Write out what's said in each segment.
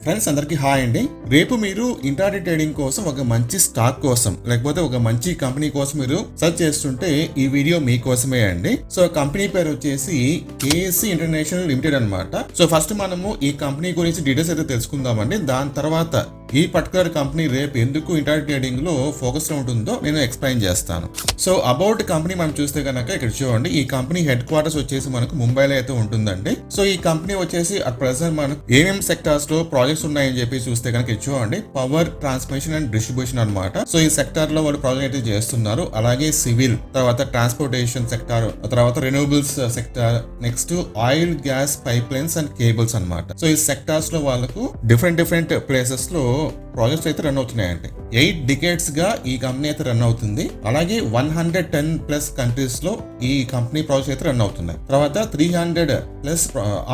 Friends అందరికీ hi అండి. రేపు మీరు ఇంట్రాడే ట్రేడింగ్ కోసం ఒక మంచి స్టాక్ కోసం లేకపోతే ఒక మంచి కంపెనీ కోసం మీరు సెర్చ్ చేస్తుంటే ఈ వీడియో మీకోసమే అండి. సో కంపెనీ పేరు వచ్చేసి కేఎస్సి ఇంటర్నేషనల్ లిమిటెడ్ అన్నమాట. సో ఫస్ట్ మనము ఈ కంపెనీ గురించి డీటెయిల్స్ అయితే తెలుసుకుందామండి. దాని తర్వాత ఈ పర్టికులర్ కంపెనీ రేపు ఎందుకు ఇంట్రాడే ట్రేడింగ్ లో ఫోకస్ ఉంటుందో నేను ఎక్స్ప్లెయిన్ చేస్తాను. సో అబౌట్ కంపెనీ మనం చూస్తే కనుక ఇక్కడ చూడండి, ఈ కంపెనీ హెడ్ క్వార్టర్స్ వచ్చేసి మనకు ముంబైలో అయితే ఉంటుందండి. సో ఈ కంపెనీ వచ్చేసి అట్ ప్రెసెంట్ మనకు ఏమేమి సెక్టార్స్ లో ప్రాజెక్ట్స్ ఉన్నాయని చెప్పి చూస్తే కనుక ఇది చూడండి, పవర్ ట్రాన్స్మిషన్ అండ్ డిస్ట్రిబ్యూషన్ అనమాట. సో ఈ సెక్టార్ లో వాళ్ళు ప్రాజెక్ట్ అయితే చేస్తున్నారు. అలాగే సివిల్, తర్వాత ట్రాన్స్పోర్టేషన్ సెక్టార్, తర్వాత renewables sector, next oil, gas, pipelines and cables అనమాట. సో ఈ సెక్టార్స్ లో వాళ్ళకు డిఫరెంట్ ప్లేసెస్ లో ప్రాజెక్ట్స్ అయితే రన్ అవుతున్నాయండి. 8 డికేట్స్ గా ఈ కంపెనీ అయితే రన్ అవుతుంది. అలాగే 110+ కంట్రీస్ లో ఈ కంపెనీ ప్రాజెక్ట్స్ అయితే రన్ అవుతున్నాయి. తర్వాత 300+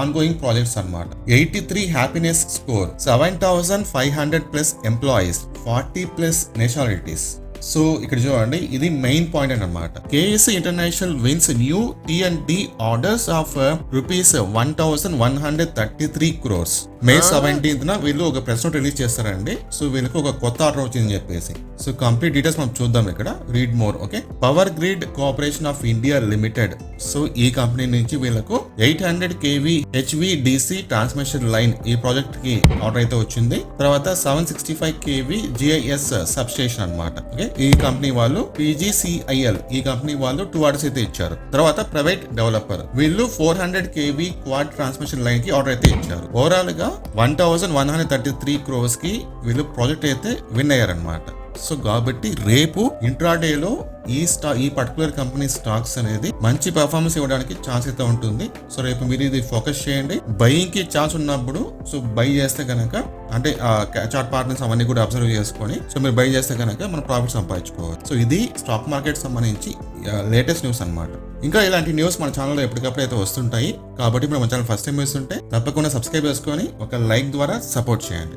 ఆన్ గోయింగ్ ప్రాజెక్ట్స్ అన్నమాట. 83 happiness score, 7,500+ employees, 40+ nationalities. So ఇక్కడ చూడండి, ఇది మెయిన్ పాయింట్ అన్నమాట. KSC international wins new T&D orders of ₹1,133 crores. May 17th వీళ్ళు ఒక ప్రెస్ నోట్ రిలీజ్ చేస్తారండి. సో వీళ్ళకి ఒక కొత్త ఆర్డర్ వచ్చిందని చెప్పేసి. సో కంప్లీట్ డీటెయిల్స్ మనం చూద్దాం ఇక్కడ. Read more. Okay, power grid corporation of India limited. So ఈ కంపెనీ నుంచి వీళ్ళకు 800 kV HVDC ట్రాన్స్మిషన్ లైన్ ఈ ప్రాజెక్ట్ కి ఆర్డర్ అయితే వచ్చింది. తర్వాత 765 kV GIS సబ్ స్టేషన్ అనమాట. ఓకే, ఈ కంపెనీ వాళ్ళు PGCIL ఈ కంపెనీ వాళ్ళు 2 ఆర్డర్స్ అయితే ఇచ్చారు. తర్వాత ప్రైవేట్ డెవలపర్ వీళ్ళు 400 kV క్వాడ్ ట్రాన్స్మిషన్ లైన్ కి ఆర్డర్ అయితే ఇచ్చారు. ఓవరాల్ గా 1,133 crores కి వీళ్ళు ప్రాజెక్ట్ అయితే విన్ అయ్యారనమాట. సో కాబట్టి రేపు ఇంట్రాడేలో ఈ పర్టికులర్ కంపెనీ స్టాక్స్ అనేది మంచి పర్ఫార్మెన్స్ ఇవ్వడానికి ఛాన్స్ అయితే ఉంటుంది. సో రేపు మీరు ఇది ఫోకస్ చేయండి. బయింగ్ కి ఛాన్స్ ఉన్నప్పుడు సో బై చేస్తే కనుక, అంటే చార్ట్ పార్ట్నర్స్ అవన్నీ కూడా అబ్జర్వ్ చేసుకొని సో మీరు బై చేస్తే కనుక మనం ప్రాఫిట్ సంపాదించుకోవచ్చు. సో ఇది స్టాక్ మార్కెట్ సంబంధించి లేటెస్ట్ న్యూస్ అన్నమాట. ఇంకా ఇలాంటి న్యూస్ మన ఛానల్లో ఎప్పటికప్పుడు అయితే వస్తుంటాయి. కాబట్టి మన ఛానల్ ఫస్ట్ టైం వేస్తుంటే తప్పకుండా సబ్స్క్రైబ్ చేసుకొని ఒక లైక్ ద్వారా సపోర్ట్ చేయండి.